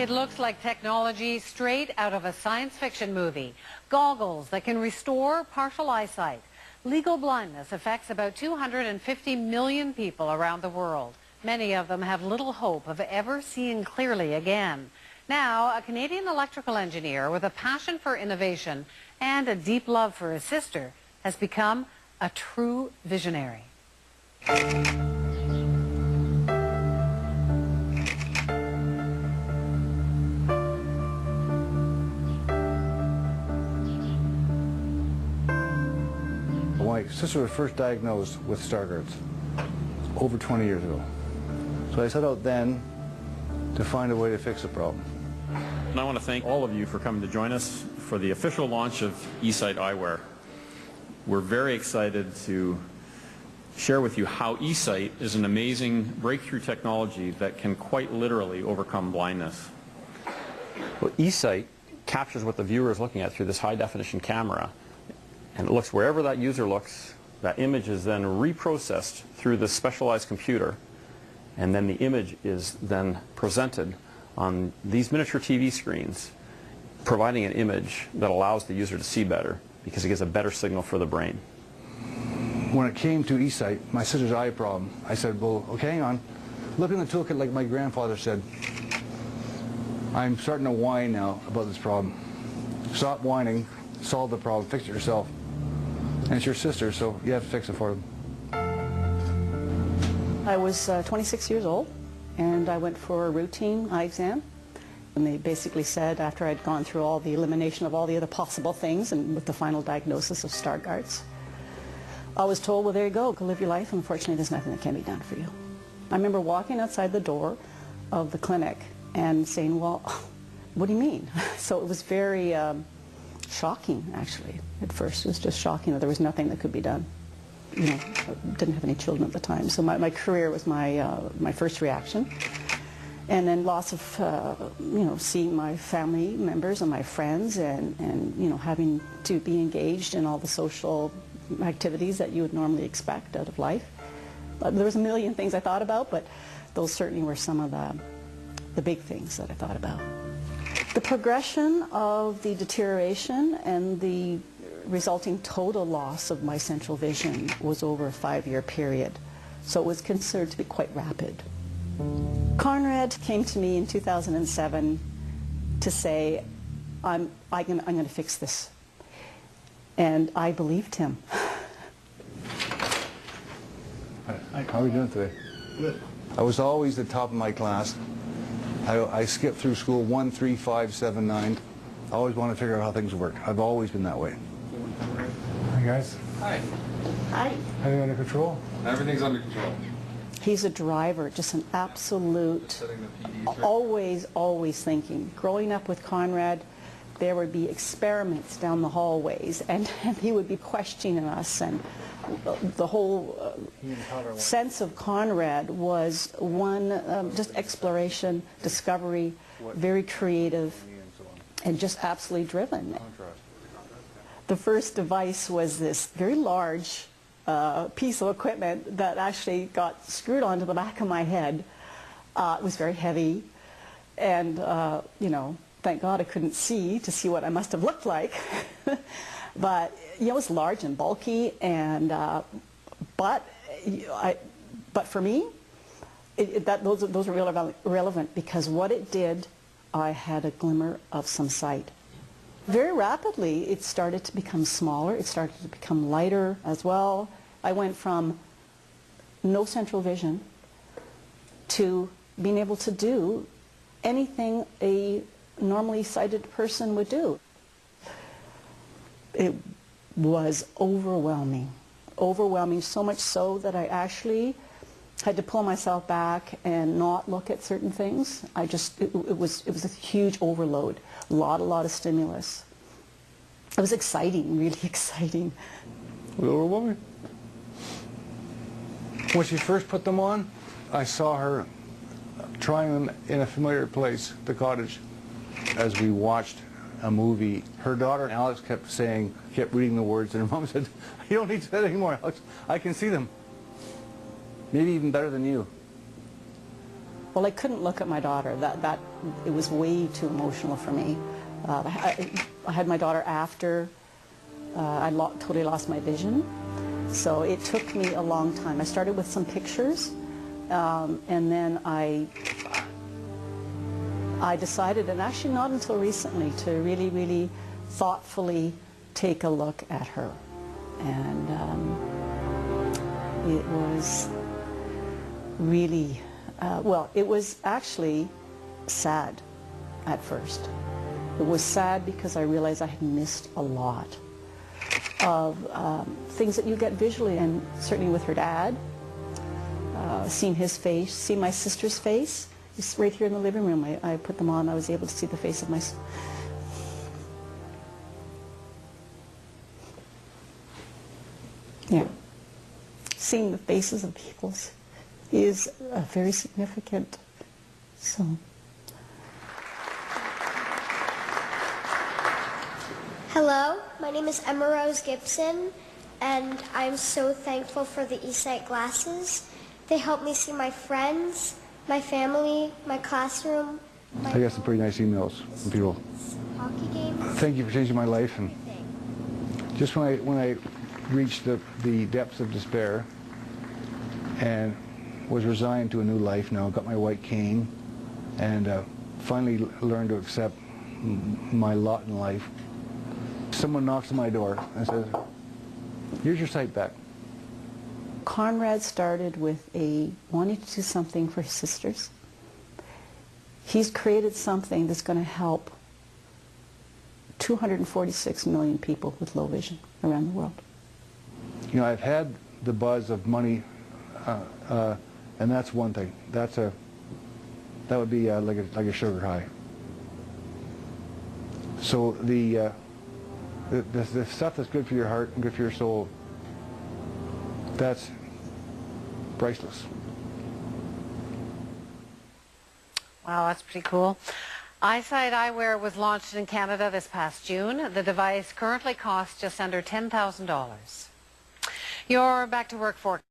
It looks like technology straight out of a science fiction movie. Goggles that can restore partial eyesight. Legal blindness affects about 250 million people around the world. Many of them have little hope of ever seeing clearly again. Now, a Canadian electrical engineer with a passion for innovation and a deep love for his sister has become a true visionary. My sister was first diagnosed with Stargardt's over 20 years ago. So I set out then to find a way to fix the problem. And I want to thank all of you for coming to join us for the official launch of eSight eyewear. We're very excited to share with you how eSight is an amazing breakthrough technology that can quite literally overcome blindness. Well, eSight captures what the viewer is looking at through this high-definition camera, and it looks wherever that user looks. That image is then reprocessed through this specialized computer, and then the image is then presented on these miniature TV screens, providing an image that allows the user to see better because it gives a better signal for the brain. When it came to eSight, my sister's eye problem, I said, well, okay, hang on. Look in the toolkit like my grandfather said. I'm starting to whine now about this problem. Stop whining, solve the problem, fix it yourself. And it's your sister, so you have to fix it for them. I was 26 years old, and I went for a routine eye exam. And they basically said, after I'd gone through all the elimination of all the other possible things, and with the final diagnosis of Stargardt's, I was told, well, there you go live your life, and unfortunately there's nothing that can be done for you. I remember walking outside the door of the clinic and saying, well, what do you mean? So it was very shocking, actually, at first. It was just shocking that there was nothing that could be done. You know, I didn't have any children at the time, so my career was my first reaction. And then lots of, you know, seeing my family members and my friends and, you know, having to be engaged in all the social activities that you would normally expect out of life. There was a million things I thought about, but those certainly were some of the big things that I thought about. The progression of the deterioration and the resulting total loss of my central vision was over a 5-year period, so it was considered to be quite rapid. Conrad came to me in 2007 to say, I'm going to fix this. And I believed him. How are we doing today? Good. I was always the top of my class. I skipped through school 1, 3, 5, 7, 9. I always want to figure out how things work. I've always been that way. Hi, guys. Hi. Hi. Everything under control? Everything's under control. He's a driver, just an absolute, always thinking. Growing up with Conrad, there would be experiments down the hallways, and he would be questioning us, and the whole sense of Conrad was one, just exploration, discovery, very creative, and just absolutely driven. The first device was this very large piece of equipment that actually got screwed onto the back of my head. It was very heavy, and you know, thank God I couldn't see to see what I must have looked like. But you know, it was large and bulky, and but for me, those are relevant because what it did, I had a glimmer of some sight. Very rapidly, it started to become smaller. It started to become lighter as well. I went from no central vision to being able to do anything a normally sighted person would do. It was overwhelming. Overwhelming, so much so that I actually had to pull myself back and not look at certain things. It was a huge overload, a lot of stimulus. It was exciting, really exciting. It was overwhelming. When she first put them on, I saw her trying them in a familiar place, the cottage. As we watched a movie, her daughter Alex kept reading the words, and her mom said, "You don't need to say that anymore, Alex. I can see them. Maybe even better than you." Well, I couldn't look at my daughter. It was way too emotional for me. I had my daughter after I totally lost my vision. So it took me a long time. I started with some pictures, and then I decided, and actually not until recently, to really, really thoughtfully take a look at her. And it was really, well, it was actually sad at first. It was sad because I realized I had missed a lot of things that you get visually, and certainly with her dad, seeing his face, seeing my sister's face. It's right here in the living room. I put them on. I was able to see the face of my yeah. Seeing the faces of people is very significant. So. Hello, my name is Emma Rose Gibson, and I'm so thankful for the eSight glasses. They help me see my friends, my family, my classroom. I got some pretty nice emails from people. Hockey games. Thank you for changing my life. And just when I reached the depths of despair and was resigned to a new life now, got my white cane, and finally learned to accept my lot in life, someone knocks on my door and says, "Here's your sight back." Conrad started with wanting to do something for his sisters. He's created something that's going to help 246 million people with low vision around the world. You know, I've had the buzz of money, and that's one thing. That would be like a sugar high. So the stuff that's good for your heart and good for your soul, that's priceless. Wow, that's pretty cool. eSight eyewear was launched in Canada this past June. The device currently costs just under $10,000. You're back to work for